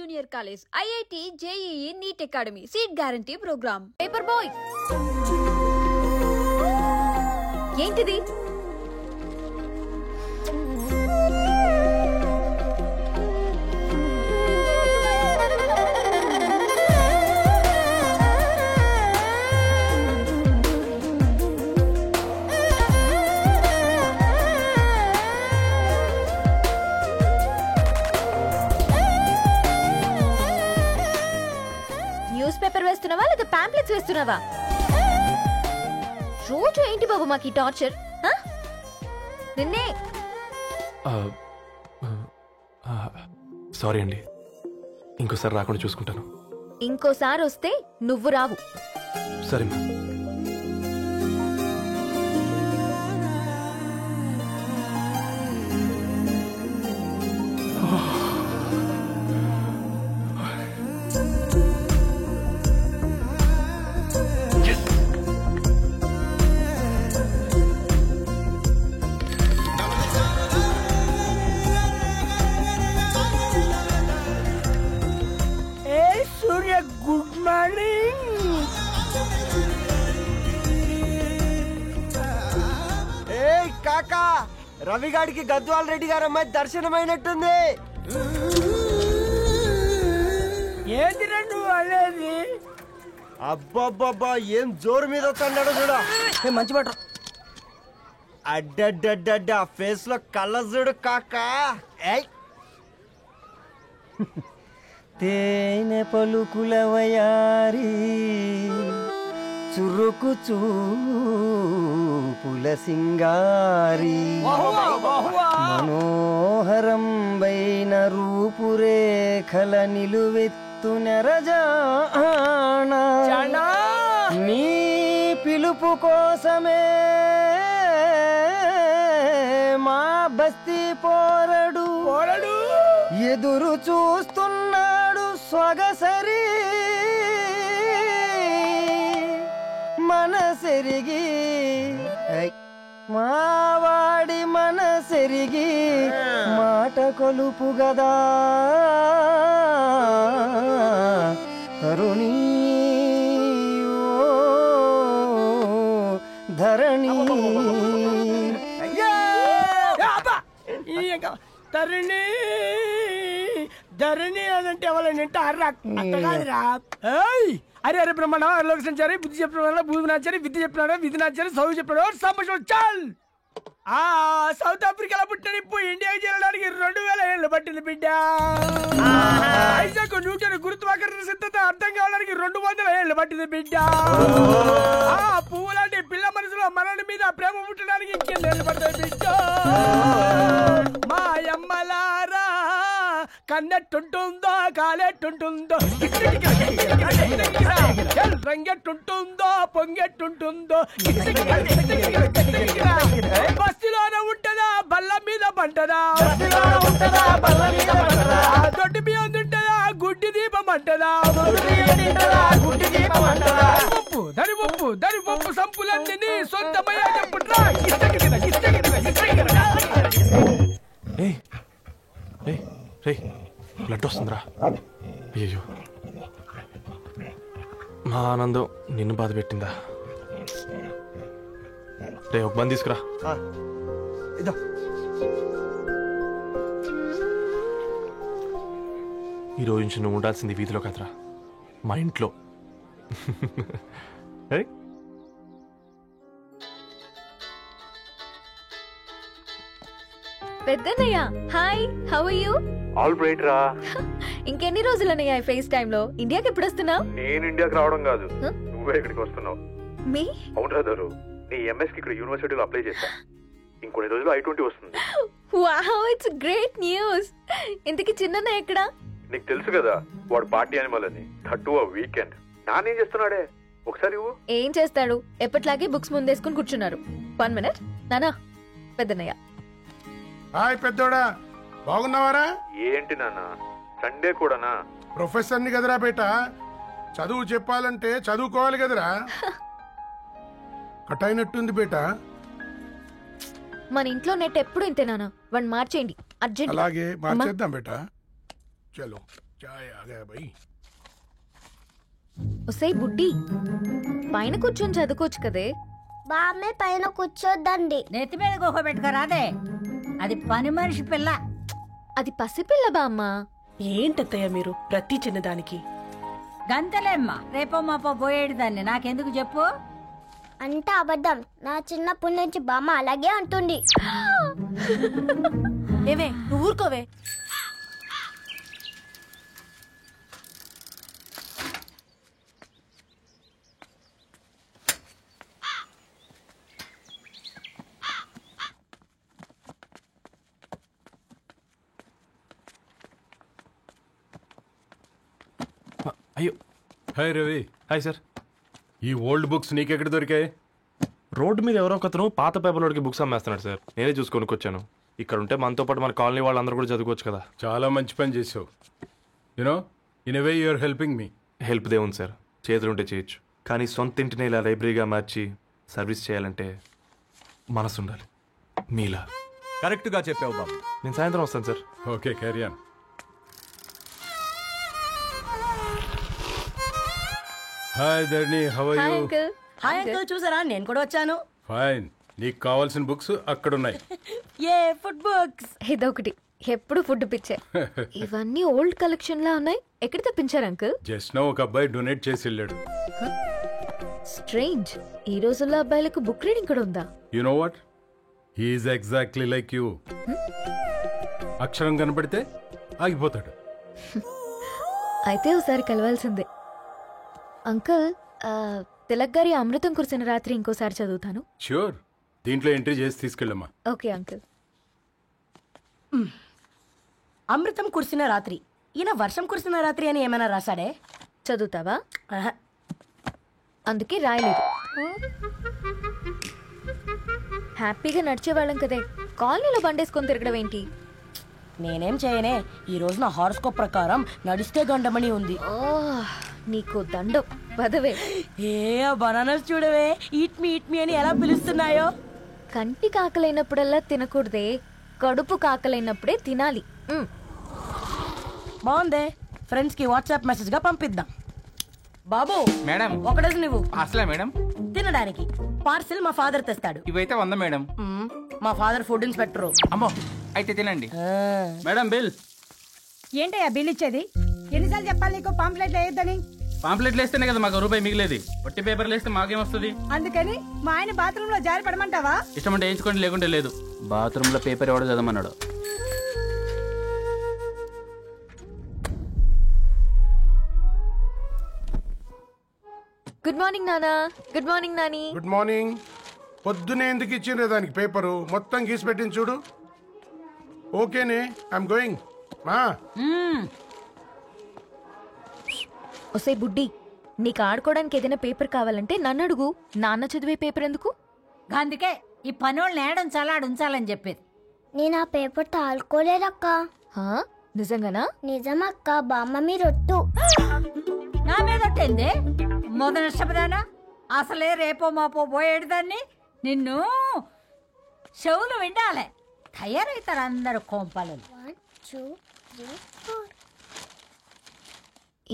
Junior college, IIT, JEE, NEET academy, seat guarantee programme. Paper boy, ఏంటిది? News paper వేస్తున్నావా లేదా pamphlets వేస్తున్నావా? రోజు ఏంటి బాబు మాకు ఈ టార్చర్? నిన్నే సారీ అండి, ఇంకోసారి రాకుండా చూసుకుంటాను. ఇంకోసారి వస్తే నువ్వు రావు. సరే మా. Good morning. ఏ కాకా, రవిగాడికి గద్వాల్ రెడ్డి గారు అమ్మాయి దర్శనమైనట్టుంది. ఏంటి నువ్వు అనేది? అబ్బాబ్బాబ్బా, ఏం జోరు మీద వస్తాడు చూడ. మంచి మాట. అడ్డడ్డడ్డ ఫేస్ లో కళ్ళ చూడు కాకా. తేనె పలుకుల వయారి చురుకు చూపుల సింగారి మనోహరం బైన రూపురేఖల నిలువెత్తు నెరజానా నీ పిలుపు కోసమే మా బస్తీ పోరడు ఎదురు చూస్తున్నాడు స్వగసరి మనసెరిగి మావాడి మనసెరిగి మాట కొలుపు గదా తరుణీ ధరణి తరుణి ధరణి అదంటే ఎవరైనా కాదురా. అరే అరే బ్రహ్మణ లోక సంచారి బుద్ధి చెప్పిన భూమి నాచారి విద్య చెప్పినాడు విధి నాచారి చదువు చెప్పినాడు సంభాషణ చాల్. సౌత్ ఆఫ్రికాలో పుట్టిన ఇప్పుడు ఇండియాకి చేరడానికి 2000 ఏళ్ళు పట్టింది బిడ్డ. ఐజాక్ న్యూటన్ గురుత్వాకర్షణ సిద్ధత అర్థం కావడానికి 200 ఏళ్ళు పట్టింది బిడ్డ. పువ్వు లాంటి పిల్ల మనసులో మనని మీద ప్రేమ పుట్టడానికి ఇంకెన్నేళ్ళు పడతాయి బిడ్డ. మా అమ్మలారా కన్నెట్టుంటుందో కాలెట్టుంటుందో రంగెట్టుంటుందో పొంగెట్టుంటుందో బస్సులోనే ఉంటదా బల్ల మీద పంటదా దొడ్డి బియ్యం తింటదా గుడ్డి దీపం అంటదా దరి పప్పు సంపులన్నీ సొంతమయ్యా చెప్పుట్రా. బ్లడ్ వస్తుందిరా. అయ్యో, మా ఆనందం నిన్ను బాధ పెట్టిందా? రే ఒక బంద్ తీసుకురా. ఈ రోజు నుంచి నువ్వు ఉండాల్సింది వీధిలో కదరా, మా ఇంట్లో. పెద్దన్నయ్య hi, how are you? All right రా. ఇంకెన్ని రోజులన్నయ్య ఫేస్ టైమ్ లో? ఇండియాకి ఎప్పుడు వస్తున్నావు? నేను ఇండియాకి రావడం కాదు, నువ్వే ఇక్కడికి వస్తున్నావు. మీ అవునరా దరు, నీ ఎంఎస్ కి ఇక్కడ యూనివర్సిటీలో అప్లై చేశా. ఇంకొన్ని రోజులు I-20 వస్తుంది. Wow, it's great news. ఇంతకీ చిన్నన్నయ్య ఎక్కడ? నీకు తెలుసు కదా వాడు పార్టీ అనిమల్ అని. థర్టూ వీకెండ్ నానేం చేస్తున్నాడే ఒకసారి ఇవ్వు. ఏం చేస్తాడు, ఎప్పట్లాగే బుక్స్ ముందేసుకుని కూర్చున్నారు. 1 minute నానా. పెద్దన్నయ్య హాయ్ పెద్దోడా, బాగున్నావారా? ఏంటి నాన్న సండే కూడానా? ప్రొఫెసర్ని కదరా బేట, చదువు చెప్పాలంటే చదువుకోవాలి కదరా. కట్ అయినట్టుంది బేట. మన ఇంట్లో నెట్ ఎప్పుడు ఇంతేనా? 1 మార్చేయండి అర్జెంట్. అలాగే మార్చేద్దాం బేట. చలో చాయ్ ఆ గయా భయ్. ఒసే బుడ్డి పైన కూర్చొని చదువుకోవచ్చు కదే. బామ్మే పైన కూర్చోద్దండి. నెత్తి మీద గుహ పెట్టుకోరాదే, అది పని మనిషి పిల్ల. అది పసిపిల్ల బామ్మ. ఏంటత్తయ్య మీరు ప్రతి చిన్నదానికి? గంతలేమ్మా, రేపో మాపో పోయేడు దాన్ని నాకెందుకు చెప్పు. అంటే అబద్ధం. నా చిన్నప్పటి నుంచి బామ్మ అలాగే అంటుంది. ఏవే నువ్వు ఊరుకోవే. అయ్యో. హాయ్ రవి. Hi sir. ఈ ఓల్డ్ బుక్స్ నీకెక్కడ దొరికాయి? రోడ్డు మీద ఎవరో ఒకతను పాత పేపర్లోకి బుక్స్ అమ్మేస్తున్నాడు సార్. నేనే చూసుకొని వచ్చాను. ఇక్కడ ఉంటే మనతో పాటు మన కాలనీ వాళ్ళందరూ కూడా చదువుకోవచ్చు కదా. చాలా మంచి పని చేసావు. You know in a way you are helping me. Help దేవుంది సార్, చేతులుంటే చేయొచ్చు. కానీ సొంత ఇంటిని ఇలా లైబ్రరీగా మార్చి సర్వీస్ చేయాలంటే మనసు ఉండాలి. మీలా. కరెక్ట్గా చెప్పావు బాబు. నేను సాయంత్రం వస్తాను sir. Okay carry on. Hi Dharani, how are hi you? Uncle. Hi uncle, చూసారా నేను కూడా వచ్చాను. ఫైన్. నీకు కావాల్సిన బుక్స్ అక్కడ ఉన్నాయి. ఏ ఫుడ్ బుక్స్? ఇదొకటి, ఎప్పుడు ఫుడ్ పిచ్చే. ఇవన్నీ ఓల్డ్ కలెక్షన్ లా ఉన్నాయి. ఎక్కడ తెప్పించారు అంకుల్? జస్ట్ నో ఒక అబ్బాయి డొనేట్ చేసి వెళ్ళాడు. స్ట్రేంజ్. ఈ రోజుల్లో అబ్బాయిలకు బుక్ రీడింగ్ కూడా ఉందా? You know what, he's exactly like you. అక్షరం కనపడితే ఆగిపోతాడు. అయితే ఒకసారి కలవాల్సిందే. అంకుల్, తిలక్ గారి అమృతం కురిసిన రాత్రి ఇంకోసారి చదువుతాను. ష్యూర్. దీంట్లో ఎంట్రీ చేసి తీసుకెళ్ళమ్మా. Okay uncle. అమృతం కురిసిన రాత్రి. ఈయన వర్షం కురిసిన రాత్రి అని ఏమైనా రాశాడే? చదువుతావా? ఆహా. అందుకే రాయలేదు. హ్యాపీగా నడిచేవాళ్ళం కదే, కాలనీలో బండేసుకొని తిరగడం ఏంటి? నేనేం చేయనే, ఈ రోజు నా హారోస్కోప్ ప్రకారం నడిస్తే గండమణి ఉంది. ఓ, నీకు దండం పదవే. ఏ బనానాస్ చూడవే, ఈట్ మీ అని ఎలా పిలుస్తున్నాయో. కంటి కాకలైనప్పుడల్లా తినకూడదే, కడుపు కాకలైనప్పుడే తినాలి. బాగుందే, ఫ్రెండ్స్ కి వాట్సాప్ మెసేజ్ గా పంపిద్దాం. బాబు మేడం. ఒకటేసి నువ్వు అసలే మేడం తినడానికి పార్సిల్ మా ఫాదర్ తెస్తాడు. ఇవైతే 100 మేడం. మా ఫాదర్ ఫుడ్ ఇన్స్పెక్టర్. అమ్మో, అయితే తినండి మేడం. బిల్ ఏంటయ్యా బిల్ ఇచ్చేది? ఎన్నిసార్లు చెప్పాలి నీకు పాంప్లెట్ వేయొద్దని? పాంప్లెట్లు వేస్తేనే కదా మాకు రూపాయి మిగిలేది. ఒట్టి పేపర్లు వేస్తే మాకేమొస్తుంది? అందుకని మా ఆయన బాత్రూమ్ లో జారి పడమంటావా? ఇష్టం అంటే వేయించుకోండి, లేకుంటే లేదు. బాత్రూమ్ లో పేపర్ ఎవడో చదవమన్నాడు. గుడ్ మార్నింగ్ నానా. Good morning Nani. Good morning. పొద్దునే ఎందుకు ఇచ్చిండ్రే దానికి పేపరు? మొత్తం గీసి పెట్టింది చూడు. ఓకేనే, ఐఎమ్ గోయింగ్. మా ఒసే బుడ్డి, నీకు ఆడుకోవడానికి ఏదైనా పేపర్ కావాలంటే నన్ను అడుగు. నాన్న చదివే పేపర్ ఎందుకు? అందుకే ఈ పనోళ్ళని ఏడుంచాలా ఉంచాలని చెప్పేది. నేను ఆ పేపర్ తాలుకోలేదక్క. హా? నిజంగానా? నిజమక్క, బామ్మ మీరొట్టు. నా మీద ఒట్టేంది మొదటి నష్టపదానా? అసలే రేపో మాపో పోయేడు దాన్ని. నిన్ను చెవులు వినాలే, తయారవుతారు అందరు కోంపాలు. 1 2 3 4.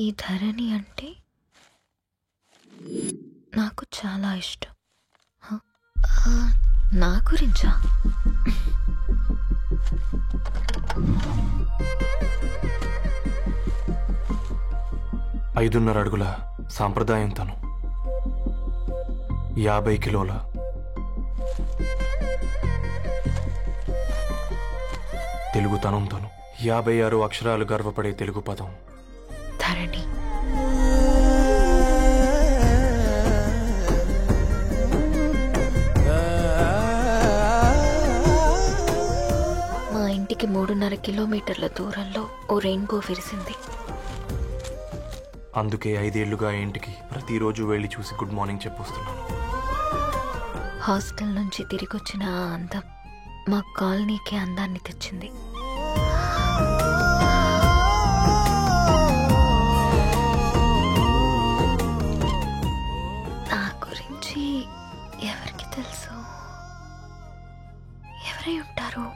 ఈ ధరణి అంటే నాకు చాలా ఇష్టం. నా గురించా? ఐదున్నర అడుగుల సాంప్రదాయం తను, 50 కిలోల తెలుగుతనం తను, 56 అక్షరాలు గర్వపడే తెలుగు పదం ధరణి. మా ఇంటికి 3.5 కిలోమీటర్ల దూరంలో ఓ రెయిన్బో విరిసింది. అందుకే 5 ఏళ్లుగా ఇంటికి ప్రతిరోజు వెళ్ళి చూసి గుడ్ మార్నింగ్ చెప్పొస్తున్నాను. హాస్టల్ నుంచి తిరిగొచ్చిన ఆ అందం మా కాలనీకి అందాన్ని తెచ్చింది. నా గురించి ఎవరికి తెలుసు? ఎవరై ఉంటారు?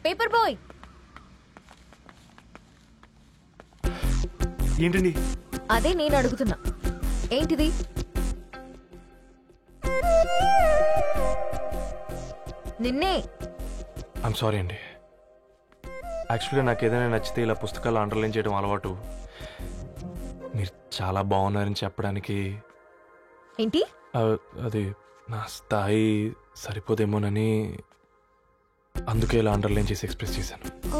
Paper boy. ఏంటండి? అదే నేను అడుగుతున్నా, ఏంటిది? నిన్నే. ఐమ్ సారీ అండి. యాక్చువల్గా నాకు ఏదైనా నచ్చితే ఇలా పుస్తకాలు అండర్లైన్ చేయడం అలవాటు. మీరు చాలా బాగున్నారని చెప్పడానికి ఏంటి? అది నా స్థాయి సరిపోదేమోనని అందుకే ఇలా అండర్లైన్ చేసి ఎక్స్ప్రెస్ చేశాను. ఓ,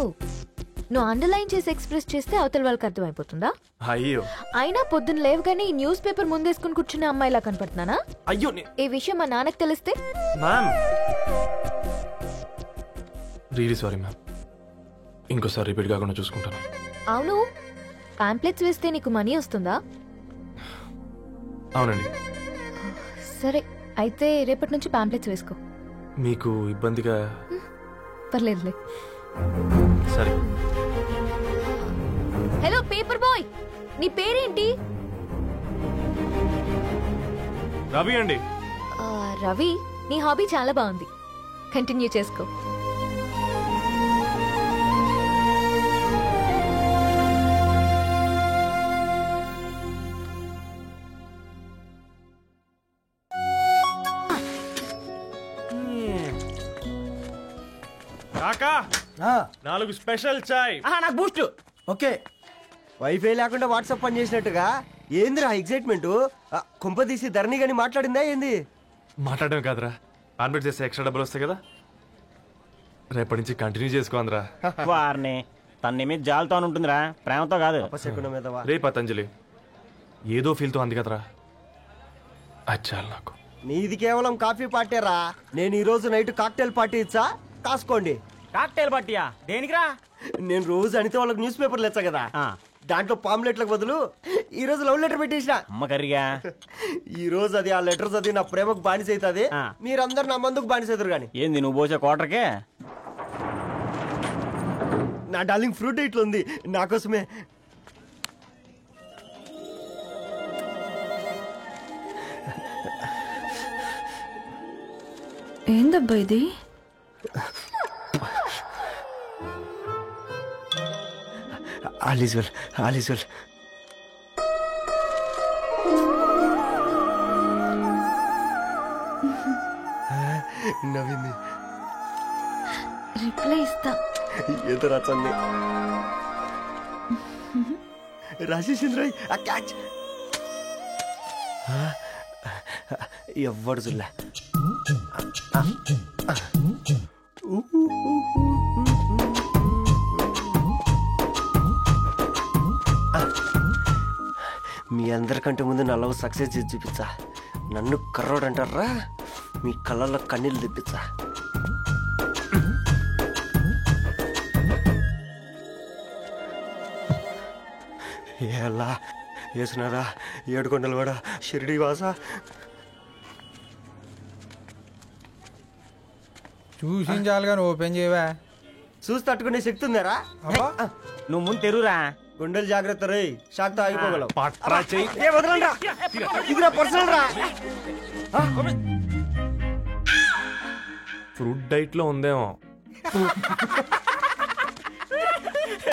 నువ్వు అండర్లైన్ చేసి ఎక్స్ప్రెస్ చేస్తే అవతల వాళ్ళకి అర్థమైపోతుందా? అయ్యో, అయినా పొద్దున్న లేవగానే ఈ న్యూస్ పేపర్ ముందేసుకుని కూర్చునే అమ్మాయిలా కనపడుతున్నానా? అయ్యో. ఈ విషయం మా నాన్నకి తెలిస్తే? Ma'am, really sorry ma'am. ఇంకోసారి రిపీట్ కాకుండా చూసుకుంటాను. అవును, పాంప్లెట్స్ వేస్తే నీకు మనీ వస్తుందా? అవునండి. సరే, అయితే రేపటి నుంచి పాంప్లెట్స్ వేసుకో. మీకు ఇబ్బందిగా? పర్లేదులే. సరే. హలో పేపర్ బాయ్, నీ పేరేంటి? రవి అండి. రవి, నీ హాబీ చాలా బాగుంది, కంటిన్యూ చేసుకో. కాకా, 4 స్పెషల్ చాయ్. నాకు బూస్ట్. ఓకే, వైఫై లేకుండా వాట్సాప్ పని చేసినట్టుగా ఏందిరా ఎగ్జైట్మెంట్? కుంప తీసి ధరణి గాని మాట్లాడిందా ఏంది? మాట్లాడడం కాదురా, కాన్వర్ట్ చేస్తే ఎక్స్ట్రా డబ్బులు వస్తాయి కదా, రేపటి నుంచి కంటిన్యూ చేసుకోందిరా. వారిని తన మీద జాలతో ఉంటుందిరా, ప్రేమతో కాదు. రే పతంజలి, ఏదో ఫీల్తో అంది కదరా, అది చాలు నాకు. నీది కేవలం కాఫీ పార్టీరా. నేను ఈ రోజు నైట్ కాక్టైల్ పార్టీ ఇచ్చా, కాసుకోండి. కాక్టైల్ పార్టీయా? దేనికిరా? నేను రోజు అనితే వాళ్ళకి న్యూస్ పేపర్లు ఇచ్చా కదా, దాంట్లో పాంప్లెట్లకు బదులు ఈ రోజు లవ్ లెటర్ పెట్టేసిన. అమ్మ కర్రీగా ఈ రోజు అది ఆ లెటర్ చదివి నా ప్రేమకు బానిస అవుతుంది, మీరందరు నా మందుకు బానిస అవుతారు. కానీ ఏంది నువ్వు పోసే క్వార్టర్కే? నా డార్లింగ్ ఫ్రూట్ ఇట్లా ఉంది నా కోసమే. ఏందబ్బా ఇది? All is well, all is well. నవ్వింది. రిప్లై ఇస్తా. ఏదో రాచండి రాజేసింద్ర ఆ క్యాచ్ ఎవ్వడు చూడలే. మీ అందరికంటే ముందు నా లవ్ సక్సెస్ చేసి చూపించా. నన్ను కర్రోడు అంటారా, మీ కళ్ళల్లో కన్నీళ్ళు తెప్పించా. ఎలా వేసినారా ఏడుకొండలు కూడా షిరిడి వాస. చూసించాలుగా ఓపెన్ చేయవా? చూసి తట్టుకునే శక్తి ఉందారా? నువ్వు ముందు తెరురా. గుండెలు జాగ్రత్త రే, షాక్తో ఆగిపోగలవు. ఫ్రూట్ డైట్ లో ఉందేమో.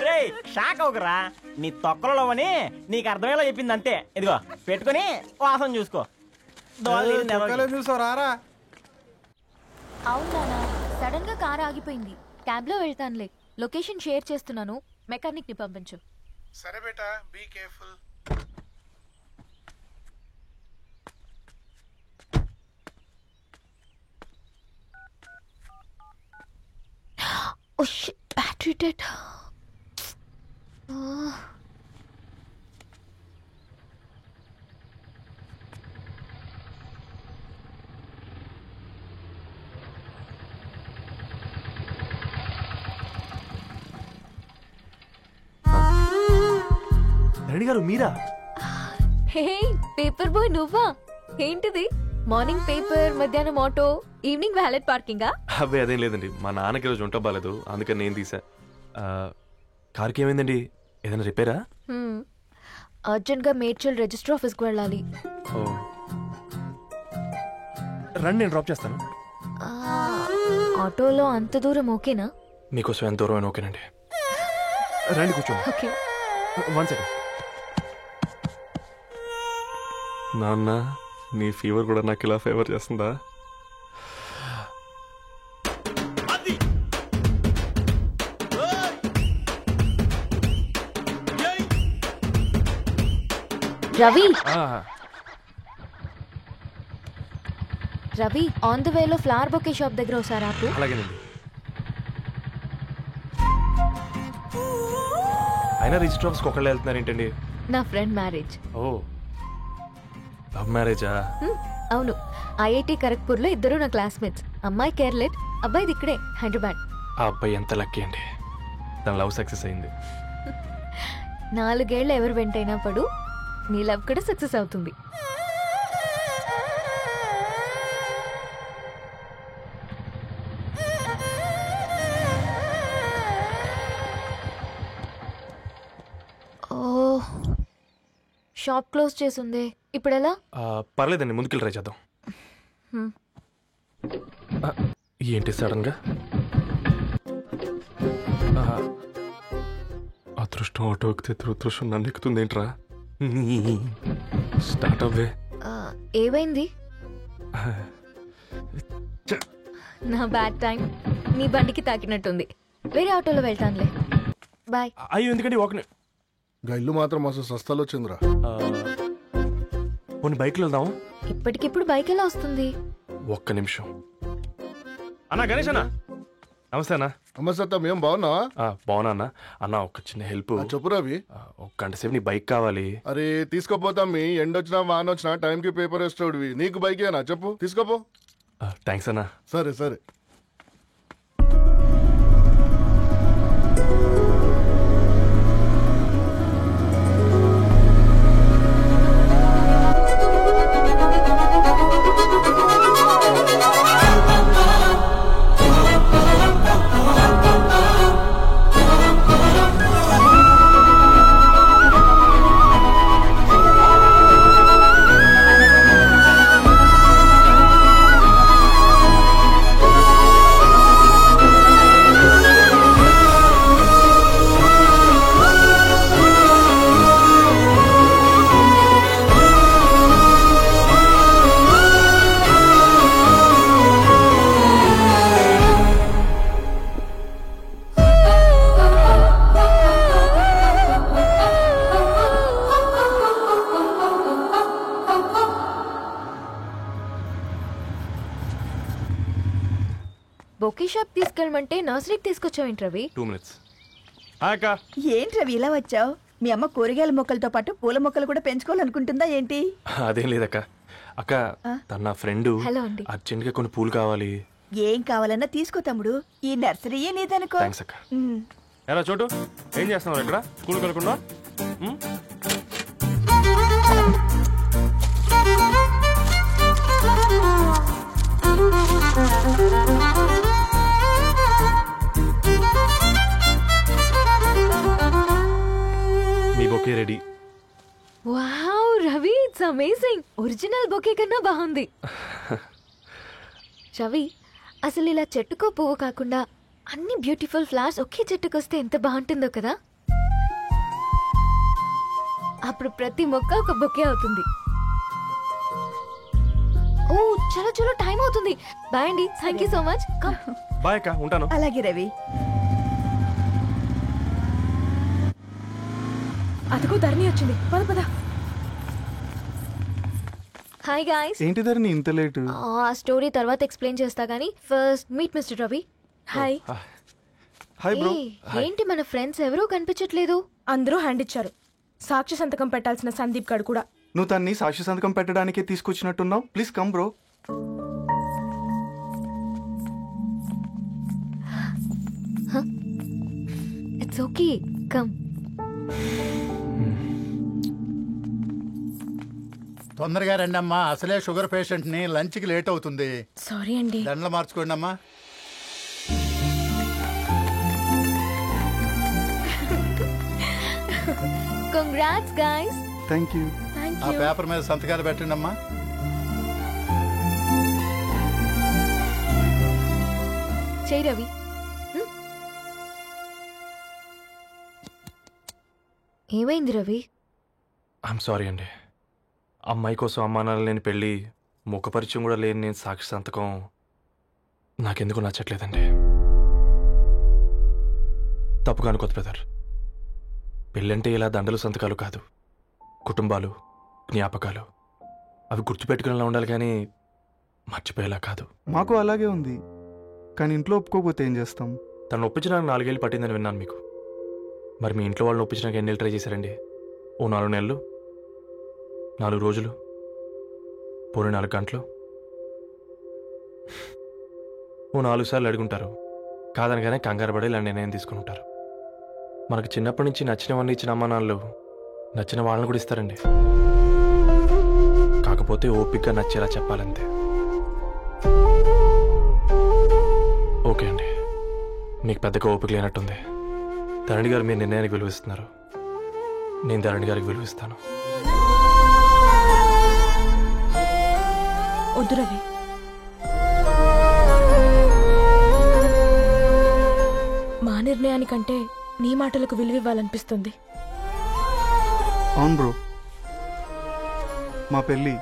రే షాక్ అవకరా, నీ తొక్కలలో అని నీకు అర్థమయ్యేలా చెప్పింది అంతే. ఇదిగో పెట్టుకుని వాసన చూసుకో. చూసారా? అవునా, సడన్ గా కార్ ఆగిపోయింది. క్యాబ్ లో వెళ్తానులే, లొకేషన్ షేర్ చేస్తున్నాను, మెకానిక్ ని పంపించు. సరే బేటా, be careful. Oh shit, battery dead. Dharani గారు మీరా? హే పేపర్ బాయ్, నువ్వా? ఏంటిది, మార్నింగ్ పేపర్, మధ్యాహ్నం ఆటో, ఈవినింగ్ వ్యాలెట్ పార్కింగా? అబ్బాయి అదేం లేదండి, మా నాన్నకి రోజు ఉంట బాగాలేదు, అందుకని నేను తీసా. కార్కి ఏమైందండి, ఏదైనా రిపేరా? అర్జెంట్ గా మేడ్చల్ రిజిస్టర్ ఆఫీస్కి వెళ్ళాలి. రండి, నేను డ్రాప్ చేస్తాను. ఆటోలో అంత దూరం ఓకేనా? మీకోసం ఎంత దూరం అయినా ఓకేనండి. రండి కూర్చోండి. ఓకే. 1 సెకండ్. నాన్న, నీ ఫీవర్ కూడా నాకు ఇలా ఫేవర్ చేస్తుందా? రవి రవి, ఆన్ ద వేలో ఫ్లవర్ బొకే షాప్ దగ్గర ఒకసారి ఆపు. అలాగేనండి. అయినా రిజిస్టర్ ఆఫీస్కి ఒకళ్ళు వెళ్తున్నారు ఏంటండి? నా ఫ్రెండ్ మ్యారేజ్. ఓ, లవ్ మ్యారేజా? అవును. ఐఐటి ఖరగ్పూర్లో ఇద్దరు నా క్లాస్మేట్స్. అమ్మాయి కేర్లెట్, అబ్బాయిది ఇక్కడే హైదరాబాద్. ఆ అబ్బాయి ఎంత లక్కీ అండి, తన లవ్ సక్సెస్ అయింది. 4 ఏళ్ళు ఎవరు వెంటైనా పడు, నీ లవ్ కూడా సక్సెస్ అవుతుంది. ఓ, షాప్ క్లోజ్ చేసింది. ఇప్పుడు ఎలా? పర్లేదండి, ముందుకెళ్ళి ట్రై చేద్దాం. ఏంటి సడన్ గా? అదృష్టం ఆటో ఎక్కితే దురదృష్టం నన్ను ఎక్కుతుంది ఏంట్రా? స్టార్ట్ అవ్వే. ఏమైంది? నా బ్యాడ్ టైం నీ బండికి తాకినట్టుంది. వేరే ఆటోలో వెళ్తానులే. బాయ్. అయ్యో, ఎందుకండి ఒక ఇల్లు మాత్రం మస్తు సస్తాలో వచ్చిందిరా. పోనీ బైక్లో వెళ్దాం. ఇప్పటికిప్పుడు బైక్ ఎలా వస్తుంది? ఒక్క నిమిషం. అన్నా, గణేష్ అన్న. నమస్తే అన్న. నమస్తే. మేము బాగున్నావా? బాగున్నా అన్న. అన్న, ఒక చిన్న హెల్ప్. చెప్పు రవి. ఒక గంట సేపు నీ బైక్ కావాలి. అరే తీసుకోపోతాం. మీ ఎండొచ్చినా వాన వచ్చినా టైంకి పేపర్ వేస్తాడువి. నీకు బైకేనా? చెప్పు, తీసుకోపో. థ్యాంక్స్ అన్న. సరే సరే. బొకే షాప్ తీసుకెళ్ళమంటే నర్సరీకి తీసుకొచ్చావేంటి రవి? 2 minutes. ఏంటి రవి ఇలా వచ్చావు? మీ అమ్మ కూరగాయల మొక్కలతో పాటు పూల మొక్కలు కూడా పెంచుకోవాలనుకుంటుందా ఏంటి? అదేం లేదక్క. అక్క, తన నా ఫ్రెండ్. హలో అండి. అర్జెంట్ గా కొన్ని పూలు కావాలి. ఏం కావాలన్నా తీసుకో తమ్ముడు, ఈ నర్సరీయే నీదనుకో. థ్యాంక్స్ అక్క. ఎలా చోటు, ఏం చేస్తున్నావు ఇక్కడ? స్కూల్ కలకుండా? మీ bouquet ready. Wow Ravi, it's amazing. Original bouquet కన్నా బాగుంది. రవి, అసలు ఇలా చెట్టుకో పువ్వు కాకుండా అన్ని బ్యూటిఫుల్ ఫ్లవర్స్ ఒకే చెట్టుకొస్తే ఎంత బాగుంటుందో కదా. అప్పుడు ప్రతి మొక్క ఒక బొకే అవుతుంది. ఓ చలో చలో, టైం అవుతుంది. బాయ్ అండి. Thank you so much. Bye అక్క, ఉంటాను. అలాగే రవి. అదిగో ధరణి వచ్చింది. పద పద. Hi guys. ఏంటి ధరణి ఇంత లేట్? ఆ స్టోరీ తర్వాత ఎక్స్ప్లెయిన్ చేస్తా గానీ first meet mister Ravi. Hi. Hi bro. ఏంటి మన ఫ్రెండ్స్ ఎవరూ కనిపించట్లేదు? అందరూ హ్యాండ్ ఇచ్చారు. సాక్షి సంతకం పెట్టాల్సిన సందీప్ గడు కూడా. నువ్వు తన్ని సాక్షి సంతకం పెట్టడానికే తీసుకొచ్చినట్టున్నావు. Please come bro. It's okay, come. తొందరగా రండి అమ్మా, అసలే షుగర్ పేషెంట్ ని, లంచ్ కి లేట్ అవుతుంది. సారీ అండి. దండలు మార్చుకోండి అమ్మా. Congrats guys. Thank you. ఆ పేపర్ మీద సంతకాలు పెట్టండి అమ్మా. చెయ్ రవి. ఏమైంది రవి? ఐఎమ్ సారీ అండి. అమ్మాయి కోసం అమ్మానాలు లేని పెళ్ళి, ముఖపరిచయం కూడా లేని నేను సాక్షి సంతకం నాకెందుకు నచ్చట్లేదండి. తప్పుగా అనుకోదు బ్రదర్. పెళ్ళంటే ఇలా దండలు సంతకాలు కాదు, కుటుంబాలు, జ్ఞాపకాలు. అవి గుర్తుపెట్టుకునేలా ఉండాలి కానీ మర్చిపోయేలా కాదు. మాకు అలాగే ఉంది, కానీ ఇంట్లో ఒప్పుకోకపోతే ఏం చేస్తాం? తను ఒప్పించడానికి 4 ఏళ్ళు పట్టిందని విన్నాను మీకు. మరి మీ ఇంట్లో వాళ్ళని ఒప్పించడానికి ఎన్ని ఏళ్ళు ట్రై చేశారండి? ఓ 4 నెలలు, 4 రోజులు, పోనీ 4 గంటలు, ఓ 4 సార్లు అడుగుంటారు. కాదనగానే కంగారు పడి ఇలా నిర్ణయం తీసుకుని ఉంటారు. మనకు చిన్నప్పటి నుంచి నచ్చినవన్నీ ఇచ్చిన అమ్మానాళ్ళు నచ్చిన వాళ్ళని కూడా ఇస్తారండి. కాకపోతే ఓపికగా నచ్చేలా చెప్పాలంతే. ఓకే అండి, మీకు పెద్దగా ఓపిక లేనట్టుంది. ధరణి గారు మీ నిర్ణయానికి విలువిస్తున్నారు, నేను ధరణి గారికి విలువిస్తాను. వద్దు రవి, మా నిర్ణయానికంటే నీ మాటలకు విలువివ్వాలనిపిస్తుంది. అవును బ్రో, మా పెళ్ళి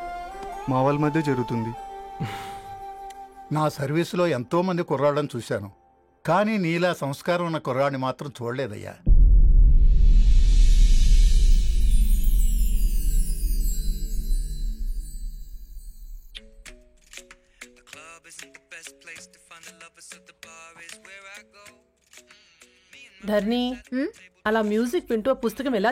మా వాళ్ళ మధ్య జరుగుతుంది. నా సర్వీసులో ఎంతో మంది కుర్రాళ్ళని చూశాను, కానీ నీలా సంస్కారం ఉన్న కుర్రాడిని మాత్రం చూడలేదయ్యా. ధర్ని, అలా మ్యూజిక్ వింటూ పుస్తకం ఎలా